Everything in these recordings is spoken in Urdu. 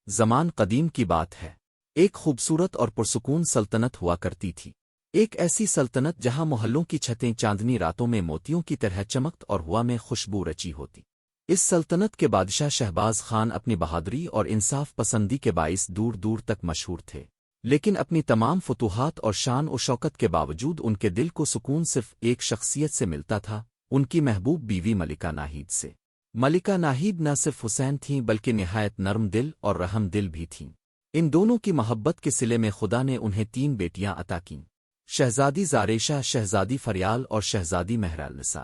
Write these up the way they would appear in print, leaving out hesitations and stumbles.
زمان قدیم کی بات ہے۔ ایک خوبصورت اور پرسکون سلطنت ہوا کرتی تھی۔ ایک ایسی سلطنت جہاں محلوں کی چھتیں چاندنی راتوں میں موتیوں کی طرح چمکت اور ہوا میں خوشبو رچی ہوتی۔ اس سلطنت کے بادشاہ شہباز خان اپنی بہادری اور انصاف پسندی کے باعث دور دور تک مشہور تھے، لیکن اپنی تمام فتوحات اور شان و شوکت کے باوجود ان کے دل کو سکون صرف ایک شخصیت سے ملتا تھا، ان کی محبوب بیوی ملکہ ناہید سے۔ ملکہ ناہید نہ صرف حسین تھیں بلکہ نہایت نرم دل اور رحم دل بھی تھیں۔ ان دونوں کی محبت کے صلے میں خدا نے انہیں 3 بیٹیاں عطا کیں، شہزادی زاریشہ، شہزادی فریال اور شہزادی مہرالنساء۔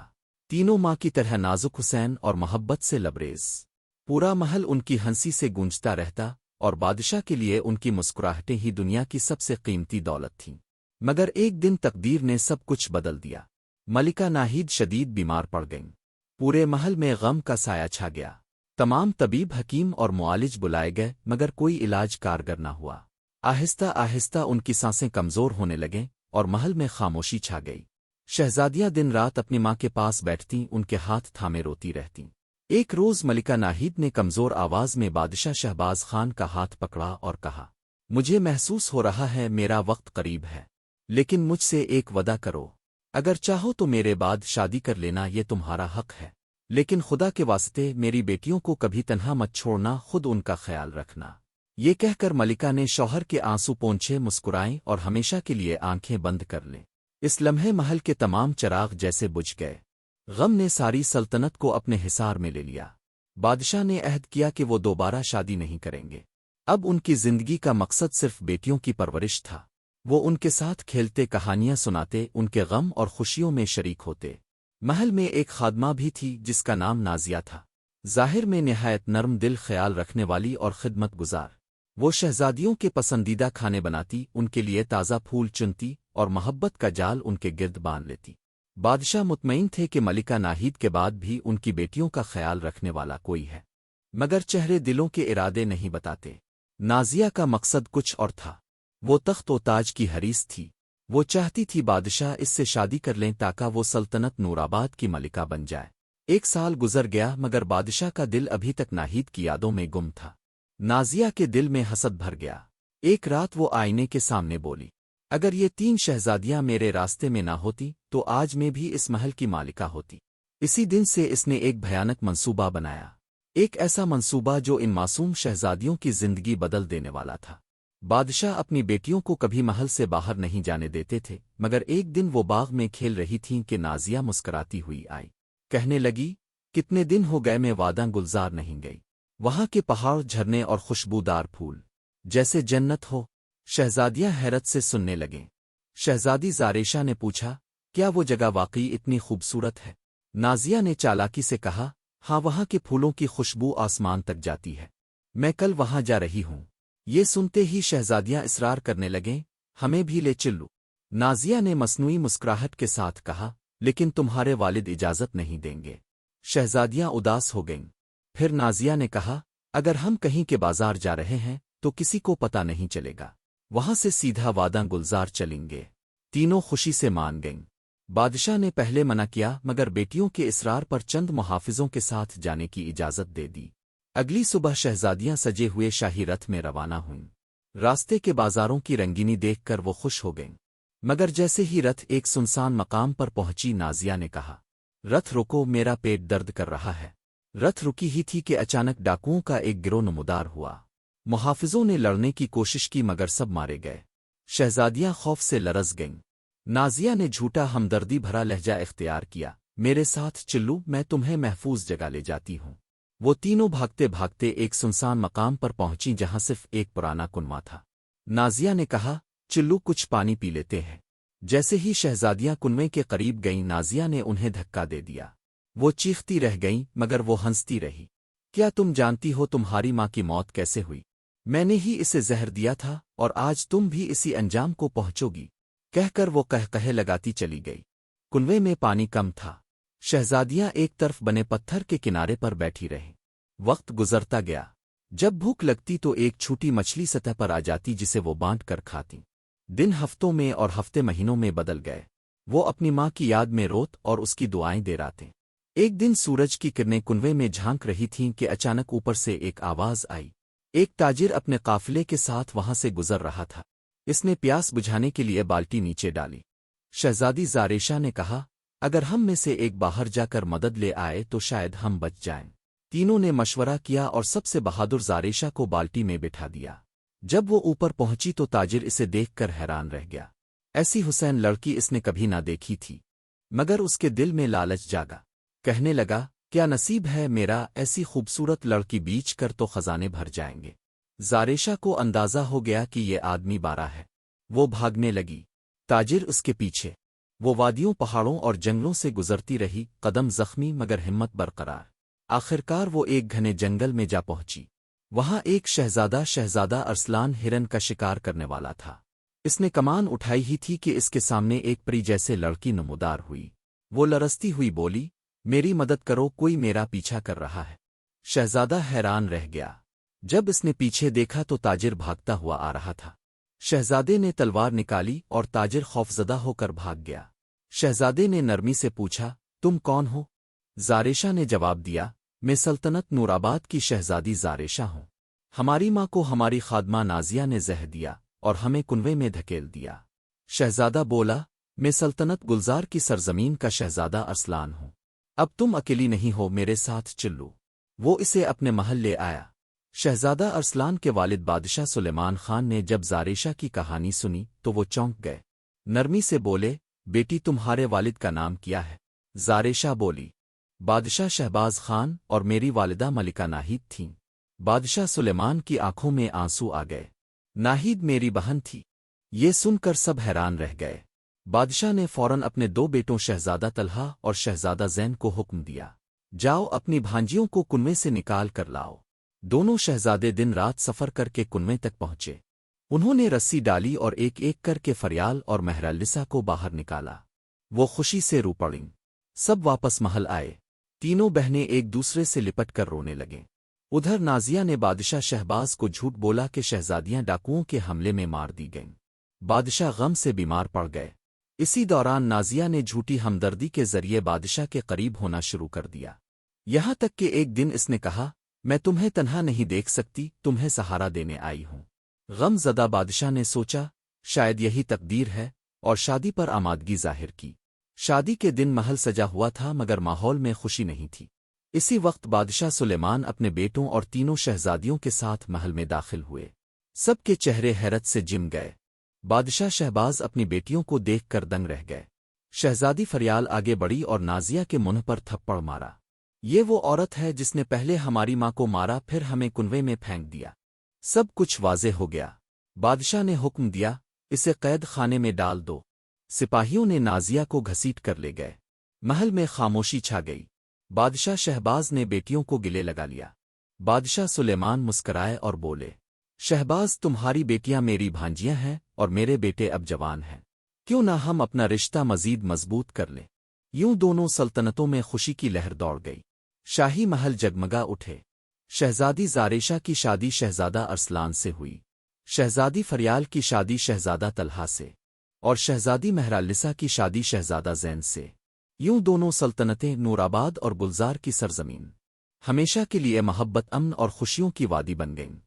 تینوں ماں کی طرح نازک، حسین اور محبت سے لبریز۔ پورا محل ان کی ہنسی سے گونجتا رہتا اور بادشاہ کے لیے ان کی مسکراہٹیں ہی دنیا کی سب سے قیمتی دولت تھیں۔ مگر ایک دن تقدیر نے سب کچھ بدل دیا۔ ملکہ ناہید شدید بیمار پڑ گئیں۔ پورے محل میں غم کا سایہ چھا گیا۔ تمام طبیب، حکیم اور معالج بلائے گئے مگر کوئی علاج کارگر نہ ہوا۔ آہستہ آہستہ ان کی سانسیں کمزور ہونے لگیں اور محل میں خاموشی چھا گئی۔ شہزادیاں دن رات اپنی ماں کے پاس بیٹھتیں، ان کے ہاتھ تھامے روتی رہتیں۔ ایک روز ملکہ ناہید نے کمزور آواز میں بادشاہ شہباز خان کا ہاتھ پکڑا اور کہا، مجھے محسوس ہو رہا ہے میرا وقت قریب ہے، لیکن مجھ سے ایک وعدہ کرو۔ اگر چاہو تو میرے بعد شادی کر لینا، یہ تمہارا حق ہے، لیکن خدا کے واسطے میری بیٹیوں کو کبھی تنہا مت چھوڑنا، خود ان کا خیال رکھنا۔ یہ کہہ کر ملکہ نے شوہر کے آنسو پونچھے، مسکرائیں اور ہمیشہ کے لیے آنکھیں بند کر لیں۔ اس لمحے محل کے تمام چراغ جیسے بجھ گئے۔ غم نے ساری سلطنت کو اپنے حصار میں لے لیا۔ بادشاہ نے عہد کیا کہ وہ دوبارہ شادی نہیں کریں گے۔ اب ان کی زندگی کا مقصد صرف بیٹیوں کی پرورش تھا۔ وہ ان کے ساتھ کھیلتے، کہانیاں سناتے، ان کے غم اور خوشیوں میں شریک ہوتے۔ محل میں ایک خادمہ بھی تھی جس کا نام نازیہ تھا، ظاہر میں نہایت نرم دل، خیال رکھنے والی اور خدمت گزار۔ وہ شہزادیوں کے پسندیدہ کھانے بناتی، ان کے لیے تازہ پھول چنتی اور محبت کا جال ان کے گرد باندھ لیتی۔ بادشاہ مطمئن تھے کہ ملکہ ناہید کے بعد بھی ان کی بیٹیوں کا خیال رکھنے والا کوئی ہے، مگر چہرے دلوں کے ارادے نہیں بتاتے۔ نازیہ کا مقصد کچھ اور تھا۔ وہ تخت و تاج کی حریص تھی۔ وہ چاہتی تھی بادشاہ اس سے شادی کر لیں تاکہ وہ سلطنت نورآباد کی ملکہ بن جائے۔ 1 سال گزر گیا مگر بادشاہ کا دل ابھی تک ناہید کی یادوں میں گم تھا۔ نازیہ کے دل میں حسد بھر گیا۔ ایک رات وہ آئینے کے سامنے بولی، اگر یہ 3 شہزادیاں میرے راستے میں نہ ہوتی تو آج میں بھی اس محل کی مالکہ ہوتی۔ اسی دن سے اس نے ایک بھیانک منصوبہ بنایا، ایک ایسا منصوبہ جو ان معصوم شہزادیوں کی زندگی بدل دینے والا تھا۔ بادشاہ اپنی بیٹیوں کو کبھی محل سے باہر نہیں جانے دیتے تھے، مگر ایک دن وہ باغ میں کھیل رہی تھیں کہ نازیہ مسکراتی ہوئی آئی۔ کہنے لگی، کتنے دن ہو گئے میں واداں گلزار نہیں گئی۔ وہاں کے پہاڑ، جھرنے اور خوشبودار پھول جیسے جنت ہو۔ شہزادیاں حیرت سے سننے لگیں۔ شہزادی زاریشہ نے پوچھا، کیا وہ جگہ واقعی اتنی خوبصورت ہے؟ نازیہ نے چالاکی سے کہا، ہاں، وہاں کے پھولوں کی خوشبو آسمان تک جاتی ہے، میں کل وہاں جا رہی ہوں۔ یہ سنتے ہی شہزادیاں اصرار کرنے لگیں، ہمیں بھی لے چلو۔ نازیہ نے مصنوعی مسکراہٹ کے ساتھ کہا، لیکن تمہارے والد اجازت نہیں دیں گے۔ شہزادیاں اداس ہو گئیں۔ پھر نازیہ نے کہا، اگر ہم کہیں کے بازار جا رہے ہیں تو کسی کو پتہ نہیں چلے گا، وہاں سے سیدھا واداں گلزار چلیں گے۔ تینوں خوشی سے مان گئیں۔ بادشاہ نے پہلے منع کیا مگر بیٹیوں کے اصرار پر چند محافظوں کے ساتھ جانے کی اجازت دے دی۔ اگلی صبح شہزادیاں سجے ہوئے شاہی رتھ میں روانہ ہوئیں۔ راستے کے بازاروں کی رنگینی دیکھ کر وہ خوش ہو گئیں، مگر جیسے ہی رتھ ایک سنسان مقام پر پہنچی، نازیہ نے کہا، رتھ روکو، میرا پیٹ درد کر رہا ہے۔ رتھ رکی ہی تھی کہ اچانک ڈاکوؤں کا ایک گروہ نمودار ہوا۔ محافظوں نے لڑنے کی کوشش کی مگر سب مارے گئے۔ شہزادیاں خوف سے لرز گئیں۔ نازیہ نے جھوٹا ہمدردی بھرا لہجہ اختیار کیا، میرے ساتھ چلو، میں تمہیں محفوظ جگہ لے جاتی ہوں۔ وہ تینوں بھاگتے بھاگتے ایک سنسان مقام پر پہنچی جہاں صرف ایک پرانا کنواں تھا۔ نازیہ نے کہا، چلو کچھ پانی پی لیتے ہیں۔ جیسے ہی شہزادیاں کنویں کے قریب گئیں، نازیہ نے انہیں دھکا دے دیا۔ وہ چیختی رہ گئیں مگر وہ ہنستی رہی۔ کیا تم جانتی ہو تمہاری ماں کی موت کیسے ہوئی؟ میں نے ہی اسے زہر دیا تھا اور آج تم بھی اسی انجام کو پہنچو گی، کہہ کر وہ قہقہے لگاتی چلی گئی۔ کنویں میں پانی کم تھا۔ شہزادیاں ایک طرف بنے پتھر کے کنارے پر بیٹھی رہیں۔ وقت گزرتا گیا۔ جب بھوک لگتی تو ایک چھوٹی مچھلی سطح پر آ جاتی جسے وہ بانٹ کر کھاتی۔ دن ہفتوں میں اور ہفتے مہینوں میں بدل گئے۔ وہ اپنی ماں کی یاد میں روت اور اس کی دعائیں دے رہتے۔ ایک دن سورج کی کرنیں کنویں میں جھانک رہی تھیں کہ اچانک اوپر سے ایک آواز آئی، ایک تاجر اپنے قافلے کے ساتھ وہاں سے گزر رہا تھا۔ اس نے پیاس بجھانے کے لیے بالٹی نیچے ڈالی۔ شہزادی زاریشا نے کہا، اگر ہم میں سے ایک باہر جا کر مدد لے آئے تو شاید ہم بچ جائیں۔ تینوں نے مشورہ کیا اور سب سے بہادر زاریشا کو بالٹی میں بٹھا دیا۔ جب وہ اوپر پہنچی تو تاجر اسے دیکھ کر حیران رہ گیا۔ ایسی حسین لڑکی اس نے کبھی نہ دیکھی تھی، مگر اس کے دل میں لالچ جاگا۔ کہنے لگا، کیا نصیب ہے میرا، ایسی خوبصورت لڑکی بیچ کر تو خزانے بھر جائیں گے۔ زاریشا کو اندازہ ہو گیا کہ یہ آدمی بارہ ہے۔ وہ بھاگنے لگی، تاجر اس کے پیچھے۔ وہ وادیوں، پہاڑوں اور جنگلوں سے گزرتی رہی، قدم زخمی مگر ہمت برقرار۔ آخرکار وہ ایک گھنے جنگل میں جا پہنچی۔ وہاں ایک شہزادہ ارسلان ہرن کا شکار کرنے والا تھا۔ اس نے کمان اٹھائی ہی تھی کہ اس کے سامنے ایک پری جیسے لڑکی نمودار ہوئی۔ وہ لرزتی ہوئی بولی، میری مدد کرو، کوئی میرا پیچھا کر رہا ہے۔ شہزادہ حیران رہ گیا۔ جب اس نے پیچھے دیکھا تو تاجر بھاگتا ہوا آ رہا تھا۔ شہزادے نے تلوار نکالی اور تاجر خوفزدہ ہو کر بھاگ گیا۔ شہزادے نے نرمی سے پوچھا، تم کون ہو؟ زاریشا نے جواب دیا، میں سلطنت نورآباد کی شہزادی زاریشا ہوں۔ ہماری ماں کو ہماری خادمہ نازیہ نے زہر دیا اور ہمیں کنویں میں دھکیل دیا۔ شہزادہ بولا، میں سلطنت گلزار کی سرزمین کا شہزادہ ارسلان ہوں۔ اب تم اکیلی نہیں ہو، میرے ساتھ چلو۔ وہ اسے اپنے محل لے آیا۔ شہزادہ ارسلان کے والد بادشاہ سلیمان خان نے جب زاریشا کی کہانی سنی تو وہ چونک گئے۔ نرمی سے بولے، بیٹی تمہارے والد کا نام کیا ہے؟ زاریشا بولی، بادشاہ شہباز خان، اور میری والدہ ملکہ ناہید تھیں۔ بادشاہ سلیمان کی آنکھوں میں آنسو آ گئے۔ ناہید میری بہن تھی۔ یہ سن کر سب حیران رہ گئے۔ بادشاہ نے فوراً اپنے دو بیٹوں شہزادہ طلحہ اور شہزادہ زین کو حکم دیا، جاؤ اپنی بھانجیوں کو کنویں سے نکال کر لاؤ۔ دونوں شہزادے دن رات سفر کر کے کنویں تک پہنچے۔ انہوں نے رسی ڈالی اور ایک ایک کر کے فریال اور مہرالنسا کو باہر نکالا۔ وہ خوشی سے رو پڑیں۔ سب واپس محل آئے۔ تینوں بہنیں ایک دوسرے سے لپٹ کر رونے لگیں۔ ادھر نازیہ نے بادشاہ شہباز کو جھوٹ بولا کہ شہزادیاں ڈاکوؤں کے حملے میں مار دی گئیں۔ بادشاہ غم سے بیمار پڑ گئے۔ اسی دوران نازیہ نے جھوٹی ہمدردی کے ذریعے بادشاہ کے قریب ہونا شروع کر دیا۔ یہاں تک کہ ایک دن اس نے کہا، میں تمہیں تنہا نہیں دیکھ سکتی، تمہیں سہارا دینے آئی ہوں۔ غم زدہ بادشاہ نے سوچا، شاید یہی تقدیر ہے، اور شادی پر آمادگی ظاہر کی۔ شادی کے دن محل سجا ہوا تھا مگر ماحول میں خوشی نہیں تھی۔ اسی وقت بادشاہ سلیمان اپنے بیٹوں اور تینوں شہزادیوں کے ساتھ محل میں داخل ہوئے۔ سب کے چہرے حیرت سے جم گئے۔ بادشاہ شہباز اپنی بیٹیوں کو دیکھ کر دنگ رہ گئے۔ شہزادی فریال آگے بڑھی اور نازیہ کے منہ پر تھپڑ مارا۔ یہ وہ عورت ہے جس نے پہلے ہماری ماں کو مارا، پھر ہمیں کنویں میں پھینک دیا۔ سب کچھ واضح ہو گیا۔ بادشاہ نے حکم دیا، اسے قید خانے میں ڈال دو۔ سپاہیوں نے نازیہ کو گھسیٹ کر لے گئے۔ محل میں خاموشی چھا گئی۔ بادشاہ شہباز نے بیٹیوں کو گلے لگا لیا۔ بادشاہ سلیمان مسکرائے اور بولے، شہباز تمہاری بیٹیاں میری بھانجیاں ہیں اور میرے بیٹے اب جوان ہیں، کیوں نہ ہم اپنا رشتہ مزید مضبوط کر لیں۔ یوں دونوں سلطنتوں میں خوشی کی لہر دوڑ گئی۔ شاہی محل جگمگا اٹھے۔ شہزادی زاریشا کی شادی شہزادہ ارسلان سے ہوئی۔ شہزادی فریال کی شادی شہزادہ طلحہ سے، اور شہزادی مہرالنسا کی شادی شہزادہ زین سے۔ یوں دونوں سلطنتیں نورآباد اور گلزار کی سرزمین ہمیشہ کے لیے محبت، امن اور خوشیوں کی وادی بن گئیں۔